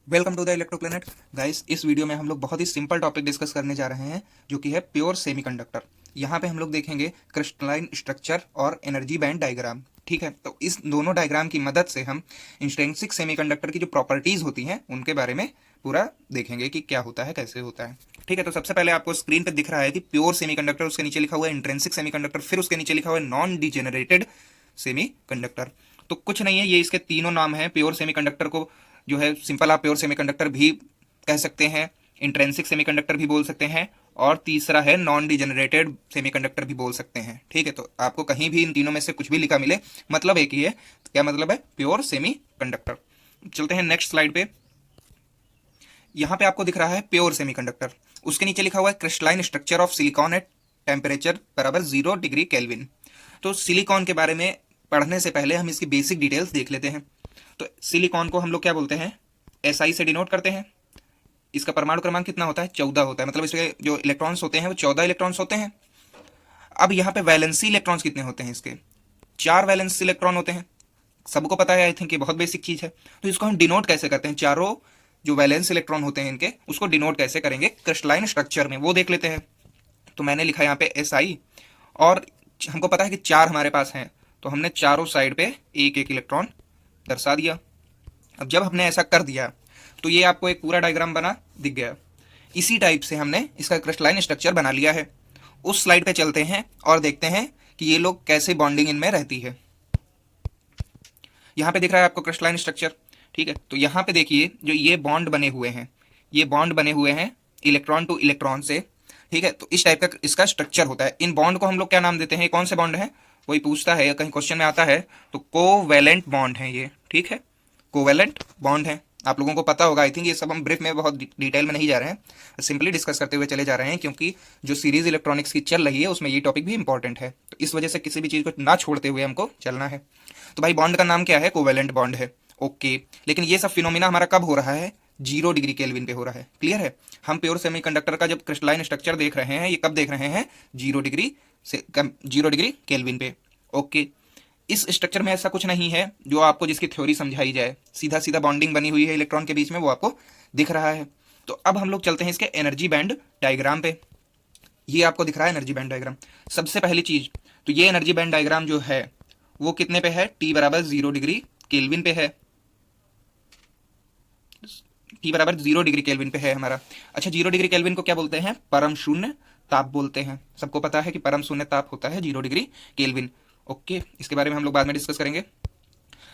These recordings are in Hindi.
Welcome to the Electro Planet guys. इस वीडियो में हम लोग बहुत ही सिंपल टॉपिक डिस्कस करने जा रहे हैं जो कि है प्योर सेमीकंडक्टर। यहाँ पे हम लोग देखेंगे क्रिस्टलाइन स्ट्रक्चर और एनर्जी बैंड डायग्राम। ठीक है, तो इस दोनों डायग्राम की मदद से हम इंट्रिंसिक सेमीकंडक्टर की जो प्रॉपर्टीज होती हैं उनके बारे में पूरा देखेंगे कि क्या होता है, कैसे होता है। ठीक है, तो सबसे पहले आपको स्क्रीन पर दिख रहा है कि प्योर सेमीकंडक्टर, उसके नीचे लिखा हुआ है इंट्रिंसिक सेमीकंडक्टर, फिर उसके नीचे लिखा हुआ है नॉन डिजेनरेटेड सेमीकंडक्टर। तो कुछ नहीं है, ये इसके तीनों नाम है। प्योर सेमीकंडक्टर को जो है सिंपल आप प्योर सेमीकंडक्टर भी कह सकते हैं, इंट्रिंसिक सेमीकंडक्टर भी बोल सकते हैं, और तीसरा है नॉन डिजेनरेटेड सेमीकंडक्टर भी बोल सकते हैं। ठीक है, तो आपको कहीं भी इन तीनों में से कुछ भी लिखा मिले, मतलब एक ही है। तो क्या मतलब है? Pure semiconductor. चलते हैं नेक्स्ट स्लाइड पे। यहां पे आपको दिख रहा है प्योर सेमीकंडक्टर, उसके नीचे लिखा हुआ है crystalline structure of silicon at temperature बराबर 0 डिग्री केल्विन। तो सिलिकॉन के बारे में पढ़ने से पहले हम इसकी बेसिक डिटेल्स देख लेते हैं। तो सिलिकॉन को हम लोग क्या बोलते हैं? SI से डिनोट करते हैं। इसका परमाणु क्रमांक कितना होता है? 14 होता है, मतलब इसके जो इलेक्ट्रॉन्स होते हैं वो 14 इलेक्ट्रॉन्स होते हैं। अब यहाँ पे वैलेंसी इलेक्ट्रॉन्स कितने होते हैं? इसके 4 वैलेंसी इलेक्ट्रॉन होते हैं। सबको पता है, आई थिंक ये बहुत बेसिक चीज है। तो इसको हम डिनोट कैसे करते हैं? चारों जो वैलेंस इलेक्ट्रॉन होते हैं इनके, उसको डिनोट कैसे करेंगे क्रिस्टलाइन स्ट्रक्चर में, वो देख लेते हैं। तो मैंने लिखा यहाँ पे SI, और हमको पता है कि 4 हमारे पास हैं, तो हमने चारों साइड पे एक एक इलेक्ट्रॉन दर्शा दिया। अब जब हमने ऐसा कर दिया तो ये आपको एक पूरा डायग्राम बना दिख गया। इसी टाइप से हमने इसका क्रिस्टलाइन स्ट्रक्चर बना लिया है। उस स्लाइड पे चलते हैं और देखते हैं कि ये लोग कैसे बॉन्डिंग इनमें रहती है। यहाँ पे दिख रहा है आपको क्रिस्टलाइन स्ट्रक्चर। ठीक है, तो यहाँ पे देखिए जो ये बॉन्ड बने हुए हैं, ये बॉन्ड बने हुए हैं इलेक्ट्रॉन टू इलेक्ट्रॉन से। ठीक है, तो इस टाइप का इसका स्ट्रक्चर होता है। इन बॉन्ड को हम लोग क्या नाम देते हैं? कौन से बॉन्ड है? कोई पूछता है या कहीं क्वेश्चन में आता है तो कोवैलेंट बॉन्ड है ये। ठीक है, कोवैलेंट बॉन्ड है, आप लोगों को पता होगा। आई थिंक ये सब हम ब्रीफ में बहुत डिटेल में नहीं जा रहे हैं, सिंपली डिस्कस करते हुए चले जा रहे हैं, क्योंकि जो सीरीज इलेक्ट्रॉनिक्स की चल रही है उसमें ये टॉपिक भी इंपॉर्टेंट है। तो इस वजह से किसी भी चीज़ को ना छोड़ते हुए हमको चलना है। तो भाई बॉन्ड का नाम क्या है? कोवैलेंट बॉन्ड है। ओके, लेकिन ये सब फिनोमिना हमारा कब हो रहा है? 0 डिग्री केल्विन पे हो रहा है। क्लियर है? हम प्योर सेमीकंडक्टर का जब क्रिस्टलाइन स्ट्रक्चर देख रहे हैं, ये कब देख रहे हैं? 0 डिग्री से 0 डिग्री केल्विन पे। ओके, इस स्ट्रक्चर में ऐसा कुछ नहीं है जो आपको जिसकी थ्योरी समझाई जाए। सीधा सीधा बॉन्डिंग बनी हुई है इलेक्ट्रॉन के बीच में, वो आपको दिख रहा है। तो अब हम लोग चलते हैं इसके एनर्जी बैंड डायग्राम पे। ये आपको दिख रहा है एनर्जी बैंड डायग्राम। सबसे पहली चीज, तो ये एनर्जी बैंड डायग्राम जो है वो कितने पे है? T बराबर 0 डिग्री केल्विन पे है। T बराबर 0 डिग्री केल्विन पे है हमारा। अच्छा, 0 डिग्री केल्विन को क्या बोलते हैं? परम शून्य ताप बोलते हैं। सबको पता है कि परम शून्य ताप होता है 0 डिग्री केल्विन। ओके, इसके बारे में हम लोग बाद में डिस्कस करेंगे।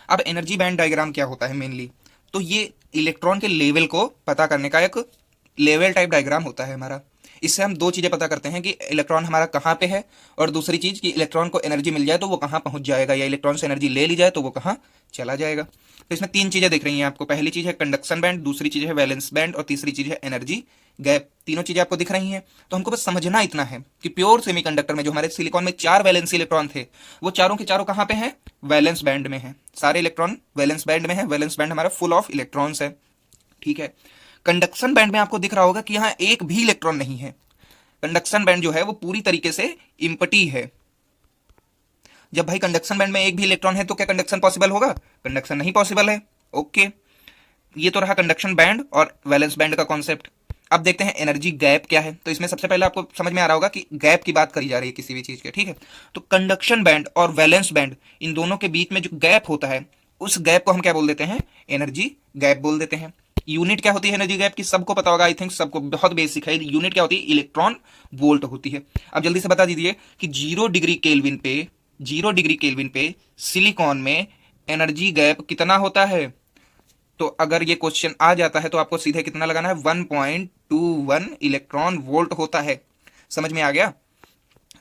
अब एनर्जी बैंड डायग्राम क्या होता है मेनली? तो ये इलेक्ट्रॉन के लेवल को पता करने का एक लेवल टाइप डायग्राम होता है हमारा। इससे हम दो चीजें पता करते हैं कि इलेक्ट्रॉन हमारा कहाँ पे है, और दूसरी चीज कि इलेक्ट्रॉन को एनर्जी मिल जाए तो वो कहाँ पहुंच जाएगा, या इलेक्ट्रॉन से एनर्जी ले ली जाए तो वो कहाँ चला जाएगा। तो इसमें 3 चीजें दिख रही हैं आपको। पहली चीज है कंडक्शन बैंड, दूसरी चीज है वैलेंस बैंड, और तीसरी चीज है एनर्जी गैप। तीनों चीजें आपको दिख रही हैं। तो हमको बस समझना इतना है कि प्योर सेमीकंडक्टर में जो हमारे सिलिकॉन में 4 वैलेंस इलेक्ट्रॉन थे, वो चारों के चारों कहाँ पे हैं? वैलेंस बैंड में है। सारे इलेक्ट्रॉन वैलेंस बैंड में है। वैलेंस बैंड हमारा फुल ऑफ इलेक्ट्रॉन्स है। ठीक है, कंडक्शन बैंड में आपको दिख रहा होगा कि यहाँ एक भी इलेक्ट्रॉन नहीं है। कंडक्शन बैंड जो है वो पूरी तरीके से इम्पटी है। जब भाई कंडक्शन बैंड में एक भी इलेक्ट्रॉन है तो क्या कंडक्शन पॉसिबल होगा? कंडक्शन नहीं पॉसिबल है। ओके, ये तो रहा कंडक्शन बैंड और वैलेंस बैंड का कॉन्सेप्ट। अब देखते हैं एनर्जी गैप क्या है। तो इसमें सबसे पहले आपको समझ में आ रहा होगा कि गैप की बात करी जा रही है किसी भी चीज के। ठीक है, तो कंडक्शन बैंड और वैलेंस बैंड, इन दोनों के बीच में जो गैप होता है, उस गैप को हम क्या बोल देते हैं? एनर्जी गैप बोल देते हैं। यूनिट क्या होती है एनर्जी गैप की? सबको पता होगा, आई थिंक सबको, बहुत बेसिक है। यूनिट क्या होती है? इलेक्ट्रॉन वोल्ट होती है। अब जल्दी से बता दीजिए कि 0 डिग्री केल्विन पे, 0 डिग्री केल्विन पे सिलिकॉन में एनर्जी गैप कितना होता है? तो अगर ये क्वेश्चन आ जाता है तो आपको सीधे कितना लगाना है? 1.21 इलेक्ट्रॉन वोल्ट होता है। समझ में आ गया?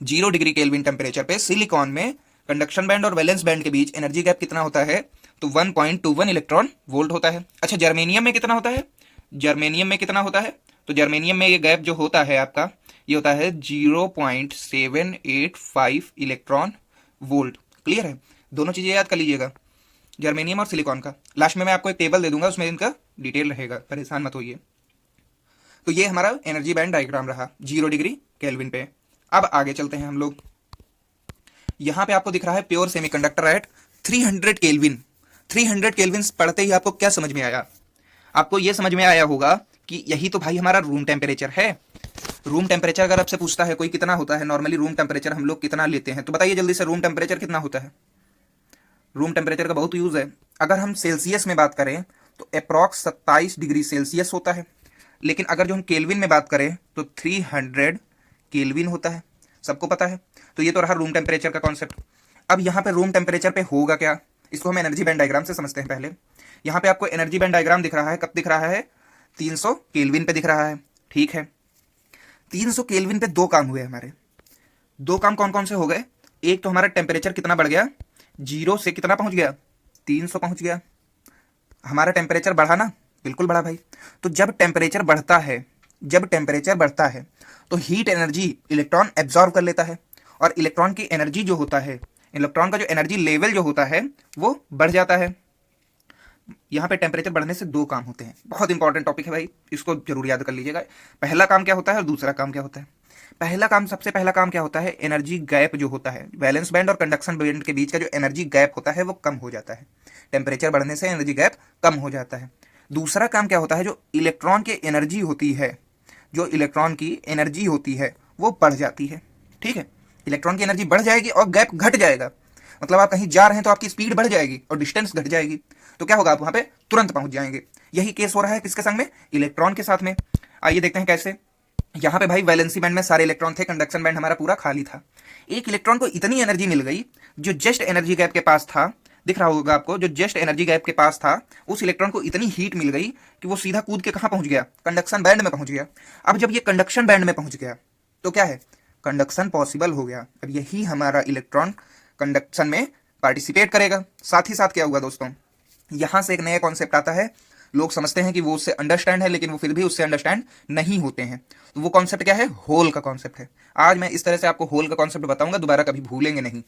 0 डिग्री केल्विन टेम्परेचर पे सिलिकॉन में कंडक्शन बैंड और वैलेंस बैंड के बीच एनर्जी गैप कितना होता है? तो 1.21 इलेक्ट्रॉन वोल्ट होता है। अच्छा, जर्मेनियम में कितना होता है? जर्मेनियम में कितना होता है? तो जर्मेनियम में ये गैप जो होता है आपका, ये होता है 0.785 इलेक्ट्रॉन वोल्ट। क्लियर है? दोनों चीजें याद कर लीजिएगा, जर्मेनियम और सिलिकॉन का। लास्ट में मैं आपको एक टेबल दे दूंगा, उसमें इनका डिटेल रहेगा, परेशान मत होइए। तो ये हमारा एनर्जी बैंड डायग्राम रहा 0 डिग्री केल्विन पे। अब आगे चलते हैं हम लोग। यहां पे आपको दिख रहा है pure semiconductor at 300 kelvin. 300 kelvin पढ़ते ही आपको क्या समझ में आया? आपको ये समझ में आया होगा कि यही तो भाई हमारा रूम टेम्परेचर है। रूम टेम्परेचर अगर आपसे पूछता है कोई कितना होता है, नॉर्मली रूम टेम्परेचर हम लोग कितना लेते हैं, तो बताइए जल्दी से रूम टेम्परेचर कितना होता है। रूम टेम्परेचर का बहुत यूज है। अगर हम सेल्सियस में बात करें तो अप्रॉक्स 27 डिग्री सेल्सियस होता है, लेकिन अगर जो हम केल्विन में बात करें तो 300 केल्विन होता है, सबको पता है। तो ये तो रहा रूम टेम्परेचर का कॉन्सेप्ट। अब यहाँ पे रूम टेम्परेचर पे होगा क्या, इसको हम एनर्जी बैंड डायग्राम से समझते हैं। पहले यहाँ पे आपको एनर्जी बैंड डायग्राम दिख रहा है, कब दिख रहा है, 300 केल्विन पे दिख रहा है, ठीक है। 300 केल्विन पे दो काम हुए हमारे। दो काम कौन कौन से हो गए, एक तो हमारा टेम्परेचर कितना बढ़ गया, 0 से कितना पहुंच गया, 300 पहुंच गया। हमारा टेम्परेचर बढ़ा ना, बिल्कुल बढ़ा भाई। तो जब टेम्परेचर बढ़ता है, जब टेम्परेचर बढ़ता है तो हीट एनर्जी इलेक्ट्रॉन एब्जॉर्व कर लेता है, और इलेक्ट्रॉन की एनर्जी जो होता है, इलेक्ट्रॉन का जो एनर्जी लेवल जो होता है वो बढ़ जाता है। यहाँ पे टेम्परेचर बढ़ने से दो काम होते हैं, बहुत इंपॉर्टेंट टॉपिक है भाई, इसको जरूर याद कर लीजिएगा। पहला काम क्या होता है और दूसरा काम क्या होता है। पहला काम, सबसे पहला काम क्या होता है, एनर्जी गैप जो होता है, वैलेंस बैंड और कंडक्शन बैंड के बीच का जो एनर्जी गैप होता है वो कम हो जाता है। टेम्परेचर बढ़ने से एनर्जी गैप कम हो जाता है। दूसरा काम क्या होता है, जो इलेक्ट्रॉन की एनर्जी होती है, जो इलेक्ट्रॉन की एनर्जी होती है वो बढ़ जाती है, ठीक है। इलेक्ट्रॉन की एनर्जी बढ़ जाएगी और गैप घट जाएगा, मतलब आप कहीं जा रहे हैं तो आपकी स्पीड बढ़ जाएगी और डिस्टेंस घट जाएगी, तो क्या होगा, आप वहां पे तुरंत पहुंच जाएंगे। यही केस हो रहा है किसके संग में, इलेक्ट्रॉन के साथ में। आइए देखते हैं कैसे। यहाँ पे भाई वैलेंसी बैंड में सारे इलेक्ट्रॉन थे, कंडक्शन बैंड हमारा पूरा खाली था। एक इलेक्ट्रॉन को इतनी एनर्जी मिल गई, जो जस्ट एनर्जी गैप के पास था, दिख रहा होगा आपको, जो जस्ट एनर्जी गैप के पास था, उस इलेक्ट्रॉन को इतनी हीट मिल गई कि वो सीधा कूद के कहां पहुंच गया, कंडक्शन बैंड में पहुंच गया। अब जब ये कंडक्शन बैंड में पहुंच गया तो क्या है, कंडक्शन पॉसिबल हो गया। अब यही हमारा इलेक्ट्रॉन कंडक्शन में पार्टिसिपेट करेगा। साथ ही साथ क्या हुआ दोस्तों, यहां से एक नया कॉन्सेप्ट आता है। लोग समझते हैं कि वो उससे अंडरस्टैंड है, लेकिन वो फिर भी उससे अंडरस्टैंड नहीं होते हैं। तो वो कॉन्सेप्ट क्या है, होल का कॉन्सेप्ट है। आज मैं इस तरह से आपको होल का कॉन्सेप्ट बताऊंगा, दोबारा कभी भूलेंगे नहीं,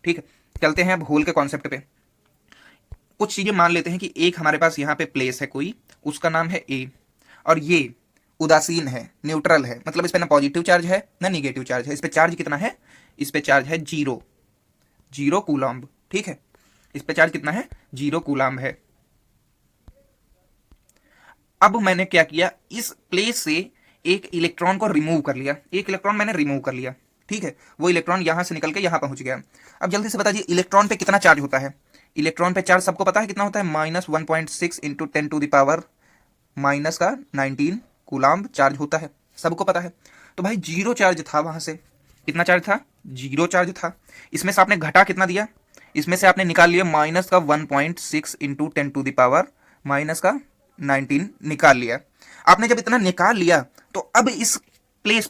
ठीक है। चलते हैं अब होल के कॉन्सेप्ट पे। कुछ चीजें मान लेते हैं कि एक हमारे पास यहाँ पे प्लेस है कोई, उसका नाम है ए, और ये उदासीन है, न्यूट्रल है, मतलब इस पे ना पॉजिटिव चार्ज है ना निगेटिव चार्ज है। इस पे चार्ज कितना है, इस पे चार्ज है 0 कूलम्ब, ठीक है। इस पे चार्ज कितना है, 0 कूलम्ब है। अब मैंने क्या किया, इस प्लेस से एक इलेक्ट्रॉन को रिमूव कर लिया, एक इलेक्ट्रॉन मैंने रिमूव कर लिया, ठीक है। वो इलेक्ट्रॉन यहां से निकल के यहां पहुंच गया। अब जल्दी से बताइए इलेक्ट्रॉन पे कितना चार्ज होता है। इलेक्ट्रॉन पे चार्ज सबको पता है कितना होता है, -1.6 इंटू 10⁻⁻19 कूलम्ब चार्ज होता है, सबको पता है। तो भाई 0 चार्ज था, वहां से कितना चार्ज था, 0 चार्ज था। इसमें से आपने घटा कितना दिया, इसमें से आपने निकाल लिया -1.6 इंटू 10⁻⁻19 निकाल लिया। आपने जब इतना निकाल लिया तो अब इस प्लेस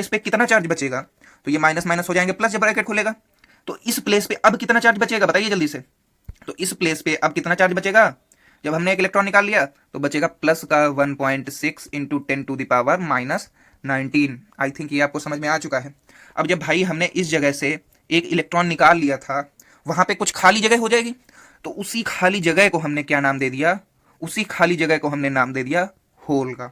पे कितना चार्ज बचेगा, तो ये माइनस माइनस हो जाएंगे, प्लस जब ब्रैकेट खुलेगा तो इस प्लेस पे अब कितना चार्ज बचेगा, बताइए जल्दी से। तो इस प्लेस पे अब कितना चार्ज बचेगा, जब हमने एक इलेक्ट्रॉन निकाल लिया तो बचेगा प्लस का 1.6 इंटू 10⁻⁻19। आई थिंक ये आपको समझ में आ चुका है। अब जब भाई हमने इस जगह से एक इलेक्ट्रॉन निकाल लिया था, वहां पे कुछ खाली जगह हो जाएगी, तो उसी खाली जगह को हमने क्या नाम दे दिया, उसी खाली जगह को हमने नाम दे दिया होल का।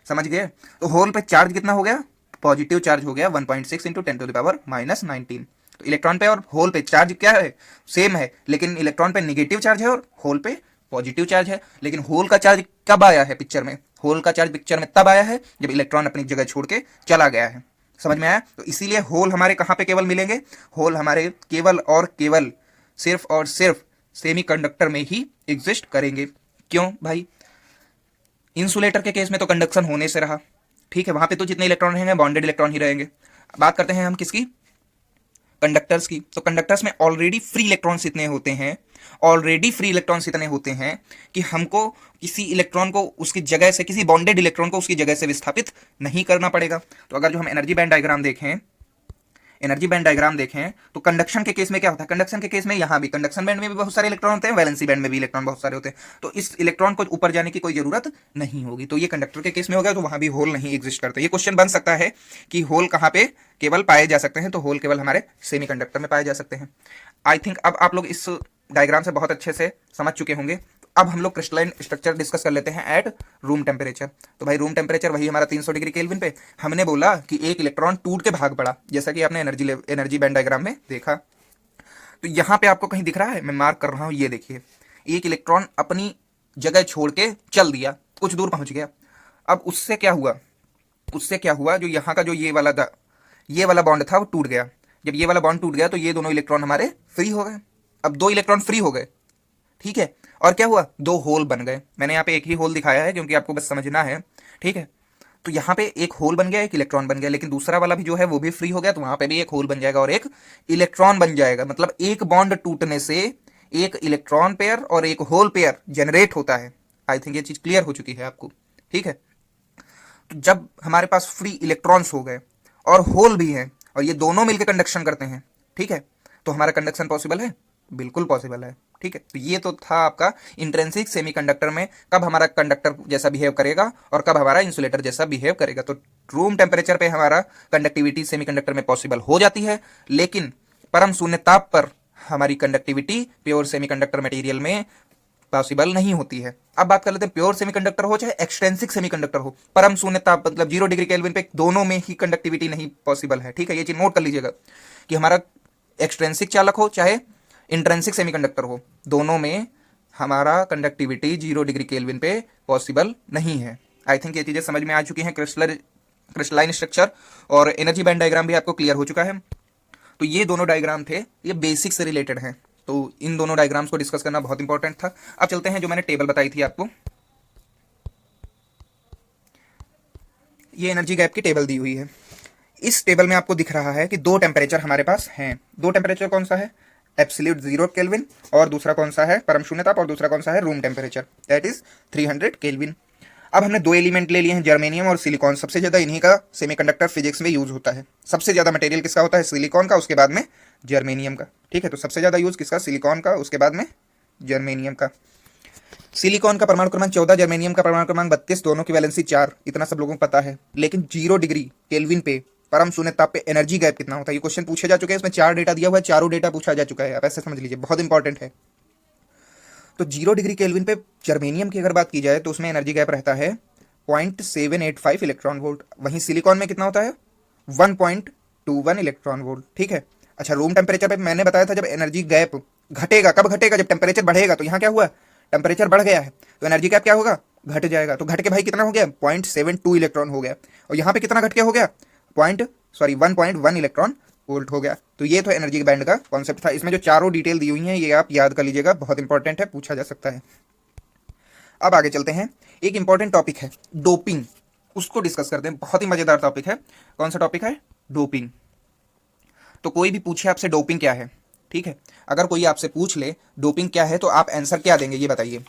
समझ गए। तो होल पे चार्ज कितना हो गया, पॉजिटिव चार्ज हो गया 1.6 इंटू 10⁻⁻19। तो इलेक्ट्रॉन पे और होल पे चार्ज क्या है, सेम है, लेकिन इलेक्ट्रॉन पे निगेटिव चार्ज है और होल पे पॉजिटिव चार्ज है। लेकिन होल का चार्ज कब आया है पिक्चर में, होल का चार्ज पिक्चर में तब आया है जब इलेक्ट्रॉन अपनी जगह छोड़ के चला गया है। समझ में आया। तो इसीलिए होल हमारे कहां पे केवल मिलेंगे, होल हमारे केवल और केवल सिर्फ और सिर्फ सेमीकंडक्टर में ही एग्जिस्ट करेंगे। क्यों भाई, इंसुलेटर के केस में तो कंडक्शन होने से रहा, ठीक है, वहां पे तो जितने इलेक्ट्रॉन रहेंगे बॉन्डेड इलेक्ट्रॉन ही रहेंगे। बात करते हैं हम किसकी, कंडक्टर्स की। तो कंडक्टर्स में ऑलरेडी फ्री इलेक्ट्रॉन्स इतने होते हैं, ऑलरेडी फ्री इलेक्ट्रॉन्स इतने होते हैं कि हमको किसी इलेक्ट्रॉन को उसकी जगह से, किसी बॉन्डेड इलेक्ट्रॉन को उसकी जगह से विस्थापित नहीं करना पड़ेगा। तो अगर जो हम एनर्जी बैंड डायग्राम देखें, एनर्जी बैंड डायग्राम देखें तो कंडक्शन के केस में क्या होता है, कंडक्शन के केस में यहां भी कंडक्शन बैंड में भी बहुत सारे इलेक्ट्रॉन होते हैं, वैलेंसी बैंड में भी इलेक्ट्रॉन बहुत सारे होते हैं। तो इस इलेक्ट्रॉन को ऊपर जाने की कोई जरूरत नहीं होगी। तो ये कंडक्टर के केस में हो गया, तो वहां भी होल नहीं एग्जिस्ट करते। ये क्वेश्चन बन सकता है कि होल कहां पे केवल पाए जा सकते हैं, तो होल केवल हमारे सेमीकंडक्टर में पाए जा सकते हैं। आई थिंक अब आप लोग इस डायग्राम से बहुत अच्छे से समझ चुके होंगे। अब हम लोग क्रिस्टलाइन स्ट्रक्चर डिस्कस कर लेते हैं एट रूम टेम्परेचर। तो भाई रूम टेम्परेचर वही हमारा 300 डिग्री केल्विन पे। हमने बोला कि एक इलेक्ट्रॉन टूट के भाग पड़ा, जैसा कि आपने एनर्जी बैंड डायग्राम में देखा। तो यहां पे आपको कहीं दिख रहा है, मैं मार्क कर रहा हूं, ये देखिए, एक इलेक्ट्रॉन अपनी जगह छोड़ के चल दिया, कुछ दूर पहुंच गया। अब उससे क्या हुआ, उससे क्या हुआ, जो यहाँ का जो ये वाला बॉन्ड था वो टूट गया। जब ये वाला बॉन्ड टूट गया तो ये दोनों इलेक्ट्रॉन हमारे फ्री हो गए। अब 2 इलेक्ट्रॉन फ्री हो गए, ठीक है। और क्या हुआ, 2 होल बन गए। मैंने यहाँ पे एक ही होल दिखाया है क्योंकि आपको बस समझना है, ठीक है। तो यहाँ पे एक होल बन गया, एक इलेक्ट्रॉन बन गया, लेकिन दूसरा वाला भी जो है वो भी फ्री हो गया, तो वहां पे भी एक होल बन जाएगा और एक इलेक्ट्रॉन बन जाएगा। मतलब एक बॉन्ड टूटने से एक इलेक्ट्रॉन पेयर और एक होल पेयर जनरेट होता है। आई थिंक ये चीज क्लियर हो चुकी है आपको, ठीक है। तो जब हमारे पास फ्री इलेक्ट्रॉन्स हो गए और होल भी हैं और ये दोनों मिलकर कंडक्शन करते हैं, ठीक है, तो हमारा कंडक्शन पॉसिबल है, बिल्कुल पॉसिबल है, ठीक है। तो ये तो था आपका इंट्रिंसिक सेमीकंडक्टर में कब हमारा कंडक्टर जैसा बिहेव करेगा और कब हमारा इंसुलेटर जैसा बिहेव करेगा। तो रूम टेम्परेचर पे हमारा कंडक्टिविटी सेमीकंडक्टर में पॉसिबल हो जाती है, लेकिन परम शून्य ताप पर हमारी कंडक्टिविटी प्योर सेमीकंडक्टर मटेरियल में पॉसिबल नहीं होती है। अब बात कर लेते हैं प्योर सेमीकंडक्टर हो चाहे एक्सट्रिंसिक सेमीकंडक्टर हो, परम शून्य ताप मतलब 0 डिग्री केल्विन पे दोनों में ही कंडक्टिविटी नहीं पॉसिबल है, ठीक है। ये चीज नोट कर लीजिएगा कि हमारा एक्सट्रिंसिक चालक हो चाहे इंट्रिंसिक सेमीकंडक्टर हो, दोनों में हमारा कंडक्टिविटी 0 डिग्री केल्विन पे पॉसिबल नहीं है। आई थिंक ये चीजें समझ में आ चुकी हैं। क्रिस्टलाइन स्ट्रक्चर और एनर्जी बैंड डायग्राम भी आपको क्लियर हो चुका है। तो ये दोनों डायग्राम थे, ये बेसिक से रिलेटेड हैं, तो इन दोनों डायग्राम्स को डिस्कस करना बहुत इंपॉर्टेंट था। अब चलते हैं जो मैंने टेबल बताई थी आपको, ये एनर्जी गैप की टेबल दी हुई है। इस टेबल में आपको दिख रहा है कि 2 टेम्परेचर हमारे पास हैं। 2 टेम्परेचर कौन सा है, एब्सोल्यूट 0 केल्विन, और दूसरा कौन सा है परम शून्य ताप, और दूसरा कौन सा है room temperature, that is 300 kelvin. अब हमने 2 एलिमेंट ले लिए हैं, जर्मेनियम और सिलिकॉन। सबसे ज्यादा इन्हीं का सेमीकंडक्टर फिजिक्स में यूज होता है। सबसे ज्यादा मटेरियल किसका होता है, सिलिकॉन का, उसके बाद में जर्मेनियम का, ठीक है। तो सबसे ज्यादा यूज किसका, सिलिकॉन का, उसके बाद में जर्मेनियम का। सिलिकॉन का परमाणु क्रमांक 14, जर्मेनियम का परमाणु क्रमांक 32, दोनों की वैलेंसी 4, इतना सब लोगों को पता है। लेकिन 0 डिग्री केल्विन पे परम शून्य ताप पे एनर्जी गैप कितना होता है, ये क्वेश्चन पूछे जा चुके हैं। इसमें 4 डेटा दिया हुआ है, चारों डेटा पूछा जा चुका है, आप ऐसे समझ लीजिए, बहुत इंपॉर्टेंट है। तो 0 डिग्री केल्विन पे जर्मेनियम की अगर बात की जाए तो उसमें एनर्जी गैप रहता है 0.785 इलेक्ट्रॉन वोल्ट। वहीं सिलिकॉन में कितना होता है 1.21 इलेक्ट्रॉन वोल्ट, ठीक है। अच्छा, रूम टेम्परेचर पे मैंने बताया था जब एनर्जी गैप घटेगा, कब घटेगा, जब टेम्परेचर बढ़ेगा। तो यहाँ क्या हुआ, टेम्परेचर बढ़ गया है तो एनर्जी गैप क्या होगा, घट जाएगा। तो घट के भाई कितना हो गया, 0.72 इलेक्ट्रॉन हो गया। और यहाँ पे कितना घट के हो गया, 1.1 इलेक्ट्रॉन वोल्ट हो गया। तो ये तो एनर्जी बैंड का कॉन्सेप्ट था। इसमें जो चारों डिटेल दी हुई हैं ये आप याद कर लीजिएगा, बहुत इंपॉर्टेंट है, पूछा जा सकता है। अब आगे चलते हैं, एक इंपॉर्टेंट टॉपिक है डोपिंग, उसको डिस्कस करते हैं। बहुत ही मजेदार टॉपिक है। कौन सा टॉपिक है, डोपिंग। तो कोई भी पूछे आपसे डोपिंग क्या है, ठीक है, अगर कोई आपसे पूछ ले डोपिंग क्या है तो आप आंसर क्या देंगे, ये बताइए।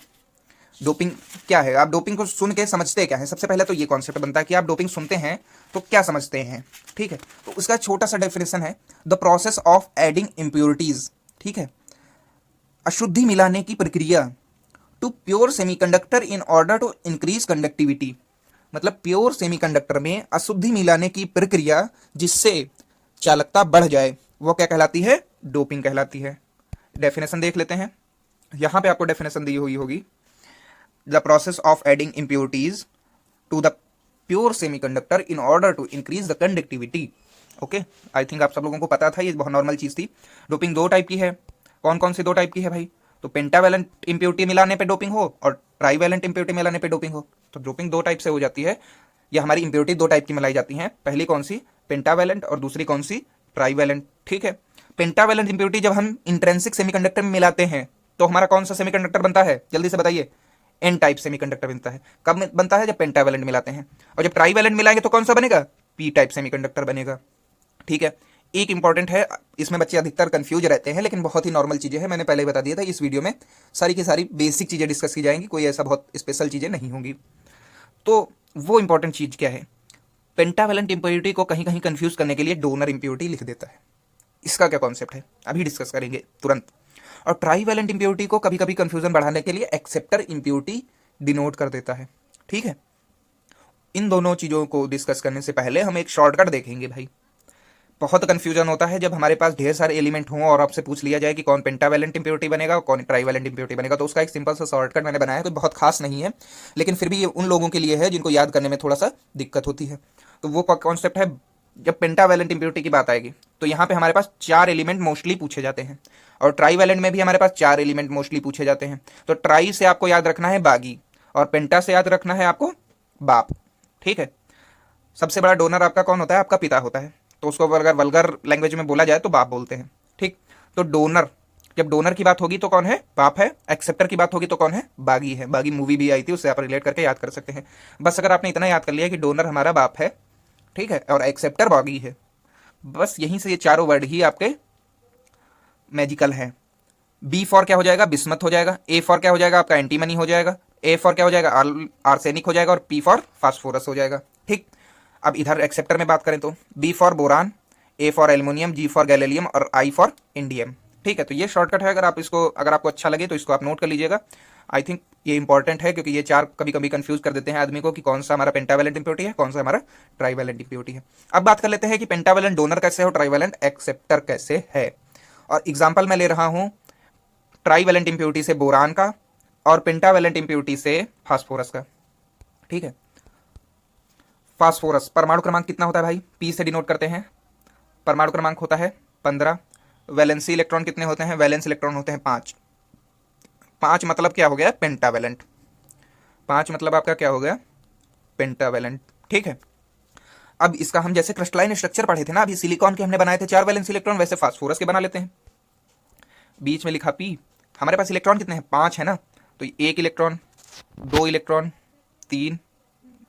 डोपिंग क्या है, आप डोपिंग को सुन के समझते क्या है। सबसे पहले तो ये कॉन्सेप्ट बनता है कि आप डोपिंग सुनते हैं तो क्या समझते हैं, ठीक है। तो उसका छोटा सा डेफिनेशन है, the process of adding impurities, ठीक है, अशुद्धि मिलाने की प्रक्रिया to pure semiconductor in order to increase conductivity. मतलब प्योर सेमीकंडक्टर में अशुद्धि मिलाने की प्रक्रिया जिससे चालकता बढ़ जाए, वो क्या कहलाती है, डोपिंग कहलाती है। डेफिनेशन देख लेते हैं, यहां पे आपको डेफिनेशन दी हुई होगी, the process of adding impurities to the pure semiconductor in order to increase the conductivity. Okay, I think आप सब लोगों को पता था, ये बहुत नॉर्मल चीज थी। डोपिंग 2 टाइप की है। कौन कौन सी 2 टाइप की है भाई, तो पेंटावैलेंट इम्प्योरिटी मिलाने पे डोपिंग हो और ट्राईवैलेंट इम्प्योरिटी मिलाने पे डोपिंग हो। तो डोपिंग 2 टाइप से हो जाती है, या हमारी इम्प्योरिटी 2 टाइप की मिलाई जाती है। पहली कौन सी, पेंटावैलेंट, और दूसरी कौन सी, ट्राईवैलेंट, ठीक है। पेंटावैलेंट इम्प्योरिटी जब हम इंट्रिंसिक सेमीकंडक्टर में मिलाते हैं तो हमारा कौन सा सेमीकंडक्टर बनता है, जल्दी से बताइए, एन टाइप सेमीकंडक्टर बनता है। कब बनता है, जब पेंटावैलेंट मिलाते हैं। और जब ट्राईवैलेंट मिलाएंगे तो कौन सा बनेगा, पी टाइप सेमीकंडक्टर बनेगा, ठीक है। एक इंपॉर्टेंट है, इसमें बच्चे अधिकतर कंफ्यूज रहते हैं, लेकिन बहुत ही नॉर्मल चीजें हैं, मैंने पहले बता दिया था। इस वीडियो में सारी की सारी बेसिक चीजें डिस्कस की जाएंगी, कोई ऐसा बहुत स्पेशल चीजें नहीं होंगी। तो वो इंपॉर्टेंट चीज क्या है, पेंटावैलेंट इंप्योरिटी को कहीं कहीं कंफ्यूज करने के लिए डोनर इंप्योरिटी लिख देता है। इसका क्या कॉन्सेप्ट है अभी डिस्कस करेंगे तुरंत। और ट्राईवैलेंट इंप्योरिटी को कभी कभी कंफ्यूजन बढ़ाने के लिए एक्सेप्टर इंप्योरिटी डिनोट कर देता है, ठीक है। इन दोनों चीजों को डिस्कस करने से पहले हम एक शॉर्टकट देखेंगे भाई। बहुत कंफ्यूजन होता है जब हमारे पास ढेर सारे एलिमेंट हों और आपसे पूछ लिया जाए कि कौन पेंटावैलेंट इंप्योरिटी बनेगा और कौन ट्राईवैलेंट इंप्योरिटी बनेगा। तो उसका एक सिंपल सा शॉर्टकट मैंने बनाया है, कोई बहुत खास नहीं है, लेकिन फिर भी ये उन लोगों के लिए है जिनको याद करने में थोड़ा सा दिक्कत होती है। तो वो कॉन्सेप्ट है जब पेंटावैलेंट इंप्योरिटी की बात आएगी तो यहाँ पे हमारे पास 4 एलिमेंट मोस्टली पूछे जाते हैं, और ट्राईवैलेंट में भी हमारे पास 4 एलिमेंट मोस्टली पूछे जाते हैं। तो ट्राई से आपको याद रखना है बागी, और पेंटा से याद रखना है आपको बाप। ठीक है, सबसे बड़ा डोनर आपका कौन होता है? आपका पिता होता है, तो उसको अगर वल्गर लैंग्वेज में बोला जाए तो बाप बोलते हैं। ठीक, तो डोनर, जब डोनर की बात होगी तो कौन है? बाप है। एक्सेप्टर की बात होगी तो कौन है? बागी है। बागी मूवी भी आई थी, उससे आप रिलेट करके याद कर सकते हैं। बस अगर आपने इतना याद कर लिया कि डोनर हमारा बाप है, ठीक है, और एक्सेप्टर बागी है, बस यहीं से ये चारों वर्ड ही आपके मैजिकल है। बी फॉर क्या हो जाएगा? बिस्मत हो जाएगा। ए फॉर क्या हो जाएगा? आपका एंटीमनी हो जाएगा। ए फॉर क्या हो जाएगा? आर्सेनिक हो जाएगा। और पी फॉर फास्फोरस हो जाएगा। ठीक, अब इधर एक्सेप्टर में बात करें तो B for boron, A for aluminium, G for gallium और आई फॉर इंडियम। ठीक है, तो ये शॉर्टकट है। अगर आपको अच्छा लगे तो इसको आप नोट कर लीजिएगा। आई थिंक ये इंपॉर्टेंट है, क्योंकि ये चार कभी कभी कंफ्यूज कर देते हैं आदमी को कि कौन सा हमारा पेंटावैलेंट इंप्योरिटी है, कौन सा हमारा ट्राईवैलेंट इंप्योरिटी है। अब बात कर लेते हैं कि पेंटावैलेंट डोनर कैसे हो, ट्राईवैलेंट एक्सेप्टर कैसे है। और एग्जाम्पल मैं ले रहा हूं ट्राईवैलेंट इंप्योरिटी से बोरान का और पेंटावैलेंट इंप्योरिटी से फास्फोरस का। ठीक है, फास्फोरस परमाणु क्रमांक कितना होता है भाई? पी से डिनोट करते हैं। परमाणु क्रमांक होता है 15। वैलेंसी इलेक्ट्रॉन कितने होते हैं? वैलेंस इलेक्ट्रॉन होते हैं 5। 5 मतलब क्या हो गया? पेंटावैलेंट। 5 मतलब आपका क्या हो गया? पेंटावैलेंट। ठीक है, अब इसका हम जैसे क्रिस्टलाइन स्ट्रक्चर पढ़े थे ना, अभी सिलिकॉन के हमने बनाए थे 4 वैलेंस इलेक्ट्रॉन, वैसे फास्फोरस के बना लेते हैं। बीच में लिखा पी। हमारे पास इलेक्ट्रॉन कितने हैं? 5 है ना, तो 1 इलेक्ट्रॉन, 2 इलेक्ट्रॉन, 3,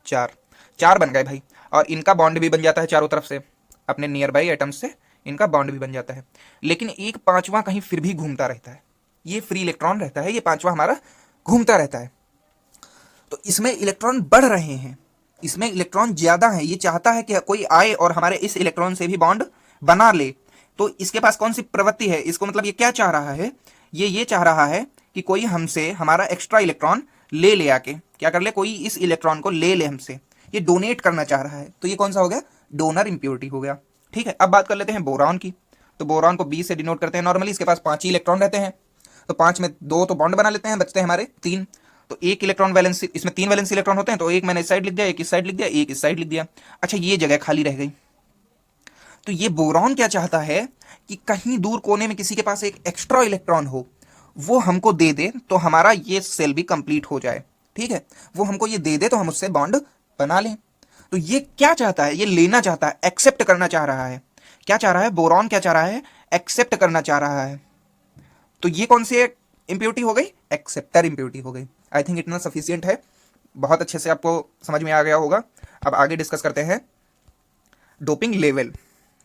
4, 4 बन गए भाई। और इनका बॉन्ड भी बन जाता है चारों तरफ से, अपने नियर बाई एटम्स से इनका बॉन्ड भी बन जाता है। लेकिन एक 5वां कहीं फिर भी घूमता रहता है, ये फ्री इलेक्ट्रॉन रहता है, ये 5वां हमारा घूमता रहता है। तो इसमें इलेक्ट्रॉन बढ़ रहे हैं, इसमें इलेक्ट्रॉन ज्यादा है, ये चाहता है कि कोई आए और हमारे इस इलेक्ट्रॉन से भी बॉन्ड बना ले। तो इसके पास कौन सी प्रवृत्ति है? इसको मतलब ये क्या चाह रहा है? ये चाह रहा है कि कोई हमसे हमारा एक्स्ट्रा इलेक्ट्रॉन ले आके क्या कर ले? कोई इस इलेक्ट्रॉन को ले हमसे, ये डोनेट करना चाह रहा है। तो ये कौन सा हो गया? डोनर इंप्योरिटी हो गया। ठीक है, अब बात कर लेते हैं बोरान की। तो बोरान को बी से डिनोट करते हैं। नॉर्मली इसके पास 5 ही इलेक्ट्रॉन रहते हैं, तो 5 में 2 तो बॉन्ड बना लेते हैं, बचते हैं हमारे 3। तो 1 इलेक्ट्रॉन वैलेंसी, इसमें 3 वैलेंसी इलेक्ट्रॉन होते हैं, तो 1 मैंने इस साइड लिख दिया, 1 इस साइड लिख दिया, 1 इस साइड लिख दिया। अच्छा, ये जगह खाली रह गई। तो ये बोरॉन क्या चाहता है कि कहीं दूर कोने में किसी के पास एक एक्स्ट्रा इलेक्ट्रॉन हो, वो हमको दे दे तो हमारा ये सेल भी कंप्लीट हो जाए। ठीक है, वो हमको ये दे दे तो हम उससे बॉन्ड बना लें। तो ये क्या चाहता है? ये लेना चाहता है, एक्सेप्ट करना चाह रहा है। क्या चाह रहा है? बोरॉन क्या चाह रहा है? एक्सेप्ट करना चाह रहा है। तो ये कौन सी इंप्योरिटी हो गई? एक्सेप्टर इंप्योरिटी हो गई। आई थिंक इतना सफिशियंट है, बहुत अच्छे से आपको समझ में आ गया होगा। अब आगे डिस्कस करते हैं डोपिंग लेवल।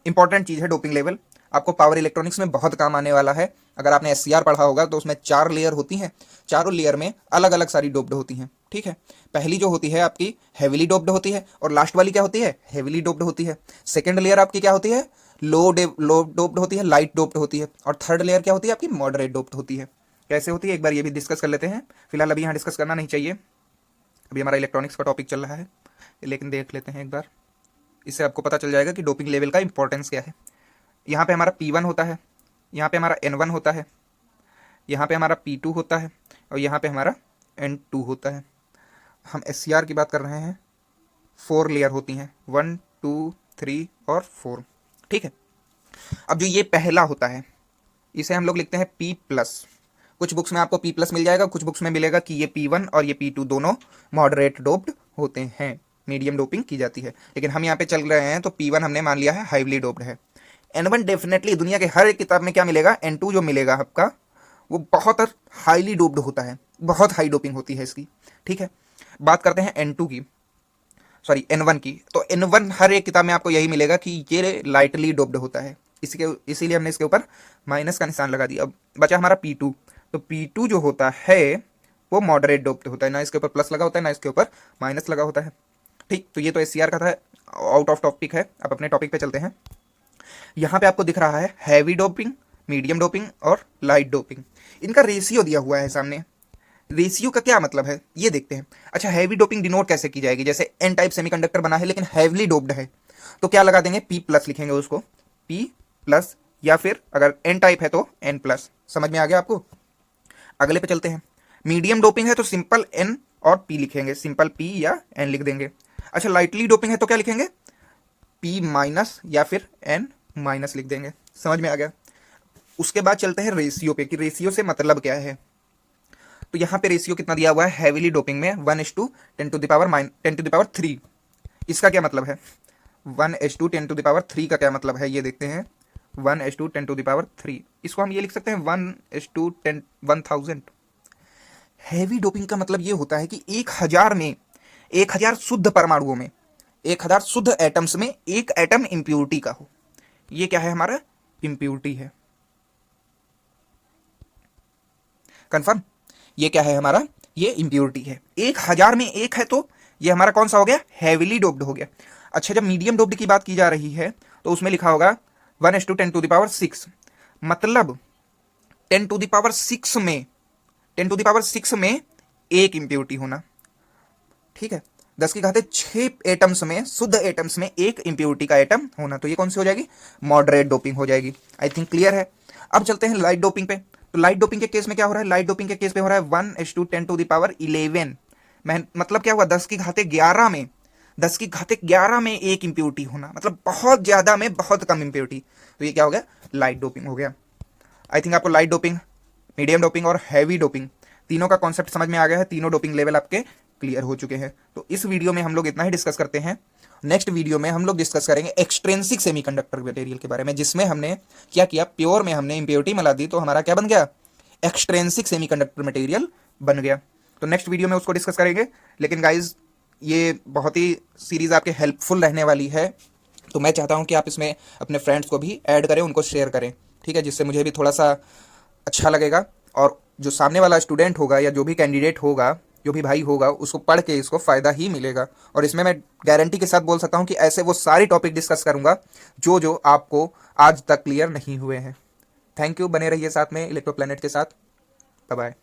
इंपॉर्टेंट चीज है डोपिंग लेवल, आपको पावर इलेक्ट्रॉनिक्स में बहुत काम आने वाला है। अगर आपने एससीआर पढ़ा होगा तो उसमें 4 लेयर होती हैं, चारों लेयर में अलग अलग सारी डोप्ड होती हैं। ठीक है, पहली जो होती है आपकी हेवीली डोप्ड होती है, और लास्ट वाली क्या होती है? हेवीली डोप्ड होती है। सेकंड लेयर आपकी क्या होती है? लो डोप्ड होती है, लाइट डोप्ड होती है। और थर्ड लेयर क्या होती है आपकी? मॉडरेट डोप्ड होती है। कैसे होती है एक बार ये भी डिस्कस कर लेते हैं। फिलहाल अभी यहाँ डिस्कस करना नहीं चाहिए, अभी हमारा इलेक्ट्रॉनिक्स का टॉपिक चल रहा है, लेकिन देख लेते हैं एक बार, इससे आपको पता चल जाएगा कि डोपिंग लेवल का इंपॉर्टेंस क्या है। यहाँ पे हमारा P1 होता है, यहाँ पे हमारा N1 होता है, यहाँ पे हमारा P2 होता है, और यहाँ पे हमारा N2 होता है। हम SCR की बात कर रहे हैं, 4 लेयर होती हैं, 1 2 3 और 4। ठीक है, अब जो ये पहला होता है इसे हम लोग लिखते हैं P+। कुछ बुक्स में आपको P+ मिल जाएगा, कुछ बुक्स में मिलेगा कि ये P1 और ये P2 दोनों मॉडरेट डोप्ड होते हैं, मीडियम डोपिंग की जाती है। लेकिन हम यहाँ पे चल रहे हैं तो P1 हमने मान लिया है हाईली डोप्ड है। N1 डेफिनेटली दुनिया के हर एक किताब में क्या मिलेगा? N2 जो मिलेगा आपका वो बहुत हाईली डोप्ड होता है, बहुत हाई डोपिंग होती है इसकी। ठीक है, बात करते हैं N2 की, सॉरी N1 की। तो N1 हर एक किताब में आपको यही मिलेगा कि ये लाइटली डोप्ड होता है, इसीलिए हमने इसके ऊपर माइनस का निशान लगा दिया। अब बचा हमारा P2। तो P2 जो होता है वो मॉडरेट डोप्ड होता है, ना इसके ऊपर प्लस लगा होता है ना इसके ऊपर माइनस लगा होता है। ठीक, तो ये तो SCR का था, आउट ऑफ टॉपिक है। अब अपने टॉपिक पे चलते हैं। यहाँ पे आपको दिख रहा है हैवी डोपिंग, मीडियम डोपिंग और लाइट डोपिंग। इनका रेशियो दिया हुआ है सामने। रेशियो का क्या मतलब है ये देखते हैं। अच्छा, हैवी डोपिंग डिनोट कैसे की जाएगी? जैसे N टाइप सेमीकंडक्टर बना है लेकिन हैवीली डोप्ड है, तो क्या लगा देंगे? P+ लिखेंगे उसको, P+, या फिर अगर N टाइप है तो N+। समझ में आ गया आपको? अगले पे चलते हैं। मीडियम डोपिंग है तो सिंपल N और P लिखेंगे, सिंपल P या N लिख देंगे। अच्छा, लाइटली डोपिंग है तो क्या लिखेंगे? P माइनस या फिर N माइनस लिख देंगे। समझ में आ गया। उसके बाद चलते हैं रेशियो पे कि रेशियो से मतलब क्या है। तो यहाँ पे रेशियो कितना दिया हुआ है हैवीली डोपिंग में 1:10⁻³ इसका क्या मतलब है 1:10⁻³ का क्या मतलब है ये देखते हैं 1:10⁻³ इसको हम ये लिख सकते हैं 1:10,000। हैवी डोपिंग का मतलब ये होता है कि 1000 में 1000 शुद्ध परमाणुओं में 1000 शुद्ध एटम्स में एक एटम इंप्योरिटी का हो। ये क्या है हमारा इंप्योरिटी है। कंफर्म ये क्या है हमारा ये इंप्योरिटी है। 1000 में एक है तो ये हमारा कौन सा हो गया हैवीली डोप्ड हो गया। अच्छा जब मीडियम डोप्ड की बात की जा रही है तो उसमें लिखा होगा 1:10⁶ मतलब 10⁶ में एक इंप्योरिटी होना। ठीक है 10⁶ एटम्स में शुद्ध एटम्स में एक इंप्योरिटी का एटम होना। तो ये कौन सी हो जाएगी मॉडरेट डोपिंग हो जाएगी। आई थिंक क्लियर है। अब चलते हैं लाइट डोपिंग पे। तो लाइट डोपिंग के केस में क्या हो रहा है लाइट डोपिंग के केस पे हो रहा है 1:10⁻11 मतलब क्या हुआ 10⁻11 में 10⁻11 में एक इंप्योरिटी होना मतलब बहुत ज्यादा में बहुत कम इंप्योरिटी। तो ये क्या हो गया लाइट डोपिंग हो गया। आई थिंक आपको लाइट डोपिंग मीडियम डोपिंग और हैवी डोपिंग तीनों का कॉन्सेप्ट समझ में आ गया है। तीनों डोपिंग लेवल आपके क्लियर हो चुके हैं। तो इस वीडियो में हम लोग इतना ही डिस्कस करते हैं। नेक्स्ट वीडियो में हम लोग डिस्कस करेंगे एक्सट्रिंसिक सेमीकंडक्टर मटेरियल के बारे में जिसमें हमने क्या किया प्योर में हमने इंप्योरिटी मिला दी तो हमारा क्या बन गया एक्सट्रिंसिक सेमीकंडक्टर मटेरियल बन गया। तो नेक्स्ट वीडियो में उसको डिस्कस करेंगे। लेकिन गाइज ये बहुत ही सीरीज आपके हेल्पफुल रहने वाली है तो मैं चाहता हूं कि आप इसमें अपने फ्रेंड्स को भी ऐड करें उनको शेयर करें। ठीक है जिससे मुझे भी थोड़ा सा अच्छा लगेगा और जो सामने वाला स्टूडेंट होगा या जो भी कैंडिडेट होगा जो भी भाई होगा उसको पढ़ के इसको फायदा ही मिलेगा। और इसमें मैं गारंटी के साथ बोल सकता हूं कि ऐसे वो सारे टॉपिक डिस्कस करूंगा जो आपको आज तक क्लियर नहीं हुए हैं। थैंक यू बने रहिए साथ में इलेक्ट्रो प्लैनेट के साथ। Bye bye.